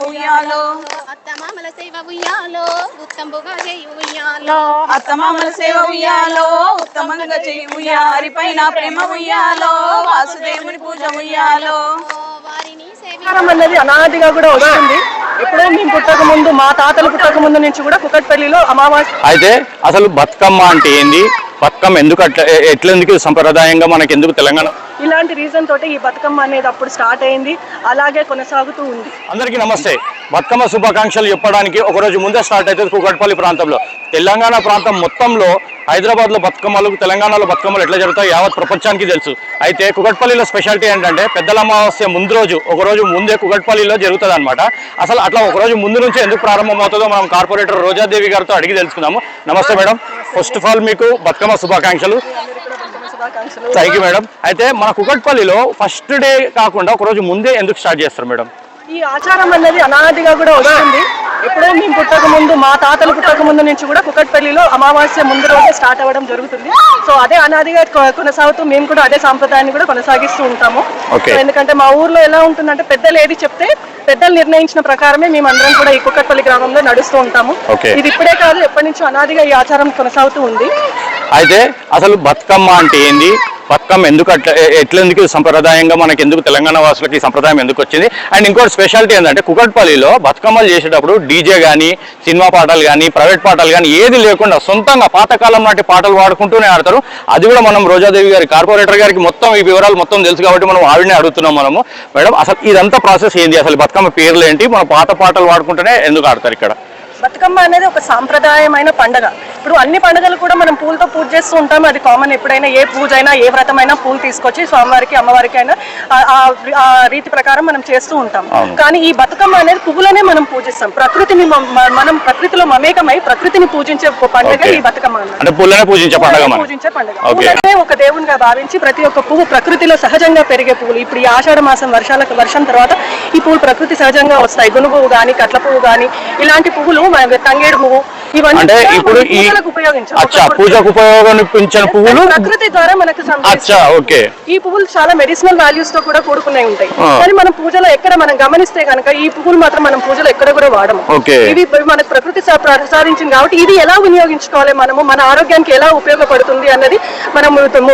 ఉయ్యాలో అత్తమామల సేవ ఉయ్యాలో ఉత్తంబుగా చేయి ఉయ్యాలో అత్తమామల సేవ ఉయ్యాలో ఉత్తమంగా చేయి ఉయ్యారి పైన ప్రేమ ఉయ్యాలో వాసుదేవుని పూజ ఉయ్యాలో వారిని సేవ అన్నది అనాదిగా కూడా వస్తుంది. ఎప్పుడో మేము పుట్టక ముందు, మా తాతలు పుట్టక ముందు నుంచి కూడా కుకట్పల్లిలో అమావాస్య. అయితే అసలు బతుకమ్మ అంటే ఏంది, బతుకమ్మ ఎందుకు ఎట్లెందుకు సంప్రదాయంగా మనకి ఎందుకు తెలంగాణ, ఇలాంటి రీజన్ తోటి ఈ బతుకమ్మ అనేది అప్పుడు స్టార్ట్ అయింది, అలాగే కొనసాగుతూ ఉంది. అందరికీ నమస్తే. బతుకమ్మ శుభాకాంక్షలు చెప్పడానికి ఒకరోజు ముందే స్టార్ట్ అవుతుంది కూకట్పల్లి ప్రాంతంలో. తెలంగాణ ప్రాంతం మొత్తంలో హైదరాబాద్లో బతుకమ్మలు, తెలంగాణలో బతుకమ్మలు ఎట్లా జరుగుతాయో యావత్ ప్రపంచానికి తెలుసు. అయితే కూకట్పల్లిలో స్పెషాలిటీ ఏంటంటే పెద్దల అమావాస్య ముందు రోజు, ఒకరోజు ముందే కూకట్పల్లిలో జరుగుతుంది అనమాట. అసలు అట్లా ఒకరోజు ముందు నుంచి ఎందుకు ప్రారంభమవుతుందో మనం కార్పొరేటర్ రోజాదేవి గారితో అడిగి తెలుసుకుందాము. నమస్తే మేడం, ఫస్ట్ ఆఫ్ ఆల్ మీకు బతుకమ్మ శుభాకాంక్షలు. Thank you madam. అయితే మన కూకట్పల్లిలో ఫస్ట్ డే కాకుండా ఒకరోజు ముందే ఎందుకు స్టార్ట్ చేస్తారు మేడం? ఈ ఆచారం అనేది అనాదిగా కూడా వస్తుంది. ఎప్పుడో మేము పుట్టక ముందు, మా తాతలు పుట్టక ముందు నుంచి కూడా కుకట్పల్లిలో అమావాస్య ముందు రోజు స్టార్ట్ అవ్వడం జరుగుతుంది. సో అదే అనాదిగా కొనసాగుతూ మేము కూడా అదే సాంప్రదాయాన్ని కూడా కొనసాగిస్తూ ఉంటాము. ఎందుకంటే మా ఊర్లో ఎలా ఉంటుందంటే పెద్దలు ఏది చెప్తే పెద్దలు నిర్ణయించిన ప్రకారమే మేము అందరం కూడా ఈ కుకట్పల్లి గ్రామంలో నడుస్తూ ఉంటాము. ఇది ఇప్పుడే కాదు, ఎప్పటి నుంచో అనాదిగా ఈ ఆచారం కొనసాగుతూ ఉంది. అయితే అసలు బతుకమ్మ అంటే ఏంది, బతుకమ్మ ఎందుకు ఎట్లెందుకు సంప్రదాయంగా మనకి ఎందుకు తెలంగాణ వాసులకి సంప్రదాయం ఎందుకు వచ్చింది? అండ్ ఇంకోటి స్పెషాలిటీ ఏంటంటే కూకట్పల్లిలో బతుకమ్మలు చేసేటప్పుడు డీజే కానీ, సినిమా పాటలు కానీ, ప్రైవేట్ పాటలు కానీ ఏది లేకుండా సొంతంగా పాతకాలం నాటి పాటలు పాడుకుంటూనే ఆడతారు. అది కూడా మనం రోజాదేవి గారి, కార్పొరేటర్ గారికి మొత్తం ఈ వివరాలు మొత్తం తెలుసు కాబట్టి మనం ఆవిడనే అడుగుతున్నాం మనము. మేడం, అసలు ఇదంతా ప్రాసెస్ ఏంది, అసలు బతుకమ్మ పేర్లు ఏంటి, మన పాత పాటలు పాడుకుంటూనే ఎందుకు ఆడతారు ఇక్కడ? బతుకమ్మ అనేది ఒక సాంప్రదాయమైన పండుగ. ఇప్పుడు అన్ని పండుగలు కూడా మనం పూలతో పూజ చేస్తూ ఉంటాం, అది కామన్. ఎప్పుడైనా ఏ పూజ అయినా, ఏ వ్రతమైనా పూలు తీసుకొచ్చి స్వామివారికి, అమ్మవారికి అయినా ఆ రీతి ప్రకారం మనం చేస్తూ ఉంటాం. కానీ ఈ బతుకమ్మ అనేది పువ్వులనే మనం పూజిస్తాం. ప్రకృతిని మనం ప్రకృతిలో మమేకమై ప్రకృతిని పూజించే పండుగ ఈ బతుకమ్మ. పూజించే పండుగ. పువ్వులనే ఒక దేవునిగా భావించి ప్రతి ఒక్క పువ్వు ప్రకృతిలో సహజంగా పెరిగే పువ్వులు. ఇప్పుడు ఈ ఆషాఢ మాసం వర్షం తర్వాత ఈ పువ్వులు ప్రకృతి సహజంగా వస్తాయి. గును పువ్వు కానీ, కట్ల పువ్వు కానీ, ఇలాంటి పువ్వులు, తంగేడు పువ్వు, ఇవన్నీ ఇప్పుడు పూజకు ఉపయోగించిన పువ్వులు ప్రకృతి ద్వారా మనకు. ఈ పువ్వులు చాలా మెడిసినల్ వాల్యూస్ తో కూడా కూడుకునే ఉంటాయి. కానీ మనం పూజలో ఎక్కడ మనం గమనిస్తే కనుక ఈ పువ్వులు మాత్రం మనం పూజలో ఎక్కడ కూడా వాడము. ఇవి మనకు ప్రకృతి ప్రసాదించింది కాబట్టి ఇది ఎలా వినియోగించుకోవాలి, మనము మన ఆరోగ్యానికి ఎలా ఉపయోగపడుతుంది అన్నది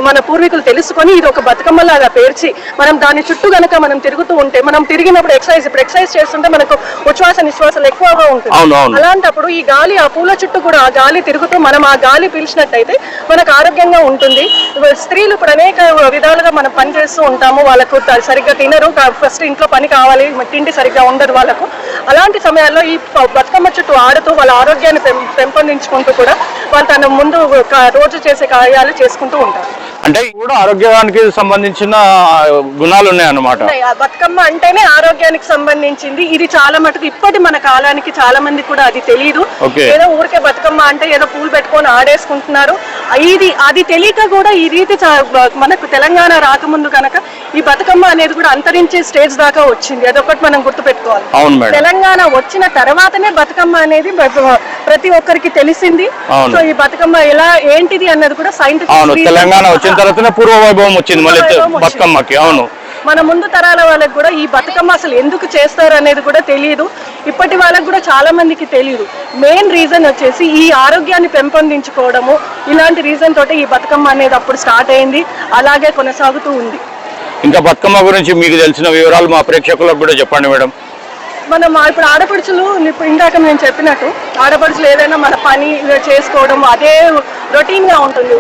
మన పూర్వీకులు తెలుసుకొని ఇది ఒక బతుకమ్మ లాగా పేర్చి మనం దాని చుట్టూ గనక మనం తిరుగుతూ ఉంటే, మనం తిరిగినప్పుడు ఎక్సర్సైజ్ చేస్తుంటే మనకు ఉచ్ఛ్వాస నిశ్వాసాలు ఎక్కువగా ఉంటుంది. అలాంటప్పుడు ఈ గాలి, ఆ పూల చుట్టూ కూడా ఆ గాలి తిరుగుతూ మనం ఆ గాలి పీల్చినట్టయితే మనకు ఆరోగ్యంగా ఉంటుంది. స్త్రీలు ఇప్పుడు అనేక విధాలుగా మనం పని చేస్తూ ఉంటాము, వాళ్ళకు సరిగ్గా తినరు, ఫస్ట్ ఇంట్లో పని కావాలి, తిండి సరిగ్గా ఉండదు వాళ్ళకు. అలాంటి సమయాల్లో ఈ బతుకమ్మ చుట్టూ ఆడుతూ వాళ్ళ ఆరోగ్యాన్ని పెంపొందించుకుంటూ కూడా వాళ్ళు తన ముందు రోజు చేసే కార్యాలు చేసుకుంటూ ఉంటారు. అంటే కూడా ఆరోగ్యానికి సంబంధించిన గుణాలు ఉన్నాయన్నమాట. బతుకమ్మ అంటేనే ఆరోగ్యానికి సంబంధించింది. ఇది చాలా మటుకు ఇప్పటి మన కాలానికి చాలా మంది కూడా అది తెలియదు. ఏదో ఊరికే బతుకమ్మ అంటే ఏదో పూలు పెట్టుకొని ఆడేసుకుంటున్నారు. అది తెలియక కూడా ఈ రీతి మనకు తెలంగాణ రాకముందు కనుక ఈ బతుకమ్మ అనేది కూడా అంతరించే స్టేజ్ దాకా వచ్చింది. అదొకటి మనం గుర్తుపెట్టుకోవాలి. తెలంగాణ వచ్చిన తర్వాతనే బతుకమ్మ అనేది ప్రతి ఒక్కరికి తెలిసింది. సో ఈ బతుకమ్మ ఎలా ఏంటిది అన్నది కూడా సైంటిఫిక్ తెలంగాణ వచ్చిన తర్వాత పూర్వ వైభవం వచ్చింది మళ్ళీ బతుకమ్మకి. అవును, మన ముందు తరాల వాళ్ళకి కూడా ఈ బతుకమ్మ అసలు ఎందుకు చేస్తారు అనేది కూడా తెలియదు. ఇప్పటి వాళ్ళకి కూడా చాలా మందికి తెలియదు. మెయిన్ రీజన్ వచ్చేసి ఈ ఆరోగ్యాన్ని పెంపొందించుకోవడము, ఇలాంటి రీజన్ తోటి ఈ బతుకమ్మ అనేది అప్పుడు స్టార్ట్ అయింది, అలాగే కొనసాగుతూ ఉంది. ఇంకా బతుకమ్మ గురించి మీకు తెలిసిన వివరాలు మా ప్రేక్షకులకు కూడా చెప్పండి మేడం. మనం ఇప్పుడు ఆడపడుచులు, ఇందాక నేను చెప్పినట్టు ఆడపడుచులు ఏదైనా మన పని చేసుకోవడం అదే రొటీన్ గా ఉంటుంది,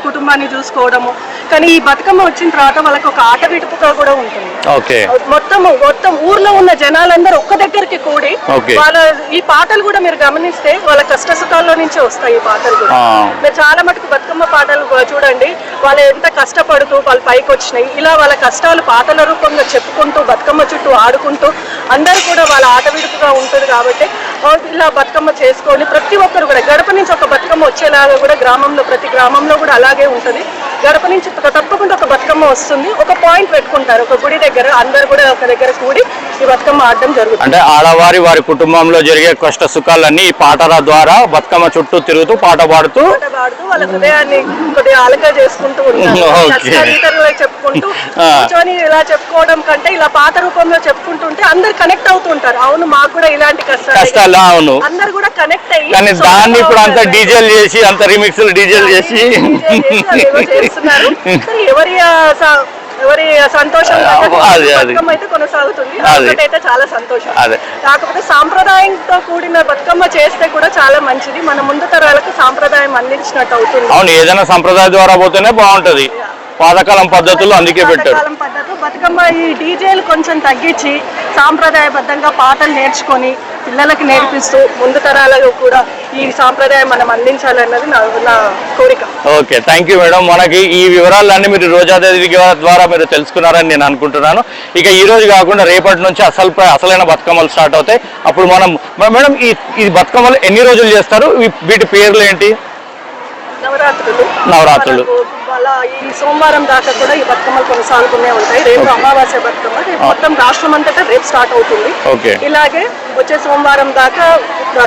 కుటుంబాన్ని చూసుకోవడము. కానీ ఈ బతుకమ్మ వచ్చిన తర్వాత వాళ్ళకి ఒక ఆట విడుపుగా కూడా ఉంటుంది. మొత్తం ఊర్లో ఉన్న జనాలందరూ ఒక్క దగ్గరికి కూడి వాళ్ళ ఈ పాటలు కూడా మీరు గమనిస్తే వాళ్ళ కష్ట సుఖాల్లో నుంచే వస్తాయి ఈ పాటలు కూడా. మీరు చాలా మటుకు బతుకమ్మ పాటలు చూడండి, వాళ్ళు ఎంత కష్టపడుతూ వాళ్ళు పైకి వచ్చినాయి. ఇలా వాళ్ళ కష్టాలు పాటల రూపంగా చెప్పుకుంటూ బతుకమ్మ చుట్టూ ఆడుకుంటూ అందరూ కూడా వాళ్ళ ఆట విడుపుగా ఉంటుంది. కాబట్టి ఇలా బతుకమ్మ చేసుకొని ప్రతి ఒక్కరు కూడా గడప నుంచి ఒక బతుకమ్మ వచ్చేలాగా కూడా గ్రామంలో ప్రతి గ్రామంలో కూడా అలాగే ఉంటుంది. గడప నుంచి తప్పకుండా ఒక బతుకమ్మ వస్తుంది. ఒక పాయింట్ పెట్టుకుంటారు ఒక గుడి దగ్గర, అందరు కూడా ఒక దగ్గర కూడి ఈ బతుకమ్మ ఆడడం జరుగుతుంది. అంటే ఆడవారి వారి కుటుంబంలో జరిగే కష్ట సుఖాలన్నీ ఈ పాటల ద్వారా బతుకమ్మ చుట్టూ తిరుగుతూ పాట పాడుతూ వాళ్ళ హృదయాన్ని కొద్దిగా ఆలక చేసుకుంటూ ఉంటారు. చెప్పుకుంటూ కూర్చొని ఇలా చెప్పుకోవడం కంటే ఇలా పాట రూపంలో చెప్పుకుంటుంటే అందరు కనెక్ట్ అవుతూ ఉంటారు. అవును మాకు కూడా ఇలాంటి కష్టాలు, అవును అందరు కూడా కనెక్ట్ అయ్యి, కానీ దాన్ని ఇప్పుడు అంత డీజేల్ చేసి అంత రిమిక్స్ డీజేల్ చేసి చేస్తున్నారు. ఎవరి సంతోషం బతుకమ్మ అయితే కొనసాగుతుంది. అయితే చాలా సంతోషం. కాకపోతే సాంప్రదాయంతో కూడిన బతుకమ్మ చేస్తే కూడా చాలా మంచిది. మన ముందు తరాలకు సాంప్రదాయం అందించినట్టు అవుతుంది. అవును, ఏదైనా సంప్రదాయం ద్వారా పోతేనే బాగుంటది. పాతకాలం పద్ధతులు అందుకే పెట్టారు. బతుకమ్మ ఈ డీజేలు కొంచెం తగ్గించి సాంప్రదాయబద్ధంగా పాటలు నేర్చుకొని పిల్లలకి నేర్పిస్తూ ముందు తరాలకు కూడా ఈ సాంప్రదాయం మనం అందించాలన్నది నా కోరిక. Okay, thank you madam. మనకి ఈ వివరాలన్నీ మీరు రోజాదేవి ద్వారా మీరు తెలుసుకున్నారని నేను అనుకుంటున్నాను. ఇక ఈ రోజు కాకుండా రేపటి నుంచి అసలైన బతుకమ్మలు స్టార్ట్ అవుతాయి. అప్పుడు మేడం ఈ బతుకమ్మలు ఎన్ని రోజులు చేస్తారు? వీటి పేర్లు ఏంటి? నవరాత్రులు. అలా ఈ సోమవారం దాకా కూడా ఈ బతుకమ్మలు కొనసాగుతూనే ఉంటాయి. రేపు అమావాస్య బతుకమ్మ, మొత్తం రాష్ట్రం అంతటా రేపు స్టార్ట్ అవుతుంది. ఇలాగే వచ్చే సోమవారం దాకా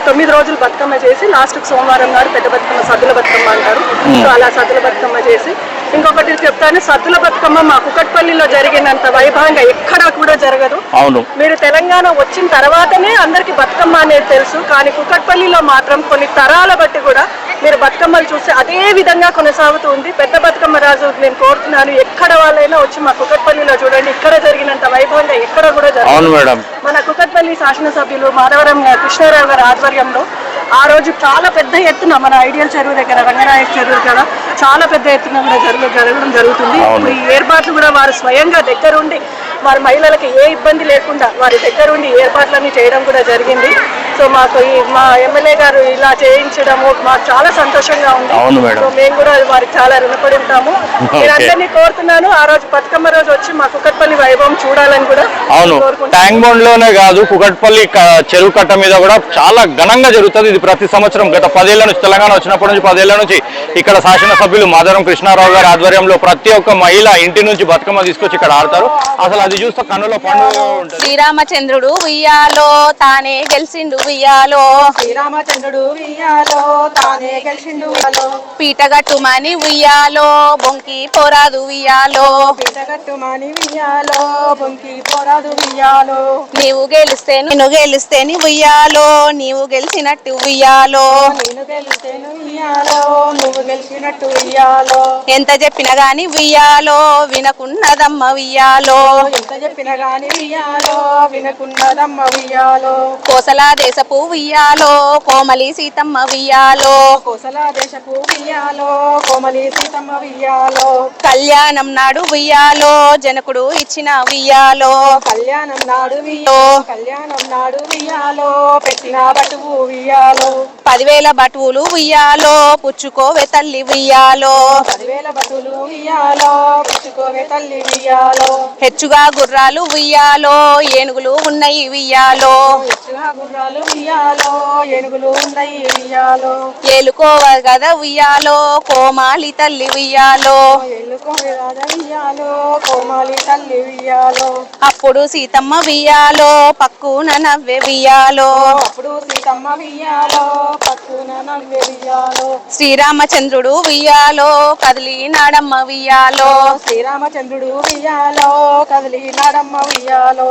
9 రోజులు బతుకమ్మ చేసి లాస్ట్ సోమవారం నాడు పెద్ద బతుకమ్మ, సద్దుల బతుకమ్మ అంటారు. సో అలా సద్దుల బతుకమ్మ చేసి, ఇంకొకటి చెప్తాను, సద్దుల బతుకమ్మ మా కుకట్పల్లిలో జరిగినంత వైభవంగా ఎక్కడా కూడా జరగదు. అవును, మీరు తెలంగాణ వచ్చిన తర్వాతనే అందరికి బతుకమ్మ అనేది తెలుసు. కానీ కుకట్పల్లిలో మాత్రం కొన్ని తరాల బట్టి కూడా మీరు బతుకమ్మలు చూస్తే అదే విధంగా కొనసాగుతూ ఉంది. పెద్ద బతుకమ్మ రాజు నేను కోరుతున్నాను, ఎక్కడ వాళ్ళైనా వచ్చి మా కుకట్పల్లిలో చూడండి, ఇక్కడ జరిగినంత వైభవంగా ఎక్కడ కూడా జరగదు. మన కుకట్పల్లి శాసనసభ్యులు మాధవరం కృష్ణారావు గారి ఆధ్వర్యంలో ఆ రోజు చాలా పెద్ద ఎత్తున మన ఐడియల్ చెరువు దగ్గర, రంగనాయక చెరువు కదా, చాలా పెద్ద ఎత్తున కూడా జరగడం జరుగుతుంది. ఈ ఏర్పాట్లు కూడా వారు స్వయంగా దగ్గరుండి వారి మహిళలకు ఏ ఇబ్బంది లేకుండా వారి దగ్గరుండి ఏర్పాట్లన్నీ చేయడం కూడా జరిగింది. సో మాకు మా ఎమ్మెల్యే గారు ఇలా చేయించడము మాకు చాలా సంతోషంగా ఉంది. సో మేము కూడా వారికి చాలా రుణపడి ఉంటాము. నేను అందరినీ కోరుతున్నాను, ఆ రోజు బతుకమ్మ రోజు వచ్చి మా కుకట్పల్లి వైభవం చూడాలని కూడా. అవును, ట్యాంక్ బండ్ లోనే కాదు, కుకట్పల్లి చెరువు కట్ట మీద కూడా చాలా ఘనంగా జరుగుతుంది. ఇది ప్రతి సంవత్సరం గత 10 ఏళ్ల నుంచి, తెలంగాణ వచ్చినప్పటి నుంచి 10 ఏళ్ల నుంచి ఇక్కడ శాసనసభ్యులు మాధవరం కృష్ణారావు గారి ఆధ్వర్యంలో ప్రతి ఒక్క మహిళ ఇంటి నుంచి బతుకమ్మ తీసుకొచ్చి ఇక్కడ ఆడతారు. అసలు అది చూస్తే కన్నుల పండుగ ఉంటుంది. శ్రీరామచంద్రుడు ఉయ్యాలో తానే గెలిచిండు ఉయ్యాలో, శ్రీరామచంద్రుడు ఉయ్యాలో తానే గెలిచిండు ఉయ్యాలో, పీటగట్టుమని ఉయ్యాలో బొంకి పోరాదు ఉయ్యాలో, పీటగట్టుమని ఉయ్యాలో బొంకి పోరాదు ఉయ్యాలో, నీవు గెలిస్తేని ఉయ్యాలో, నీవు గెలిచినట్టు ఉయ్యాలో, నేను గెలిస్తేను ఉయ్యాలో, నువ్వు గెలిచినట్టు ఉయ్యాలో, ఎంత చెప్పినా గాని ఉయ్యాలో వినకున్నదమ్మ ఉయ్యాలో, ఎంత చెప్పినా గాని ఉయ్యాలో వినకున్నదమ్మ ఉయ్యాలో, కోసలా దేశపు ఉయ్యాలో కోమలి సీతమ్మ ఉయ్యాలో, కోసలా దేశపు ఉయ్యాలో కోమలి సీతమ్మ ఉయ్యాలో, కళ్యాణం నాడు ఉయ్యాలో జనకుడు ఇచ్చిన ఉయ్యాలో, కళ్యాణం నాడు కళ్యాణం నాడు ఉయ్యాలో పెట్టిన బటువు ఉయ్యాలో, 10,000 బటువులు ఉయ్యాలో పుచ్చుకోవే తల్లి ఉయ్యాలో, 10,000 బటువులు ఉయ్యాలో పుచ్చుకోవే తల్లి ఉయ్యాలో, హెచ్చుగా గుర్రాలు ఉయ్యాలో ఏనుగులు ఉన్నాయి ఉయ్యాలో, హెచ్చుగా గుర్రాలు ఉయ్యాలో ఏనుగులు ఉన్నాయి ఉయ్యాలో, ఏలుకోవ గద ఉయ్యాలో కోమాలి తల్లి ఉయ్యాలో, ఏలుకోవే గద ఉయ్యాలో కోమాలి తల్లి ఉయ్యాలో, అప్పుడు సీతమ్మ ఉయ్యాలో పక్కున నవ్వే ఉయ్యాలో, అప్పుడు సీతమ్మ ఉయ్యాలో పక్కున నవ్వే ఉయ్యాలో, శ్రీరామచంద్రుడు ఉయ్యాలో కదిలి నాడమ్మ ఉయ్యాలో, శ్రీరామచంద్రుడు ఉయ్యాలో కదిలి నాడమ్మ ఉయ్యాలో,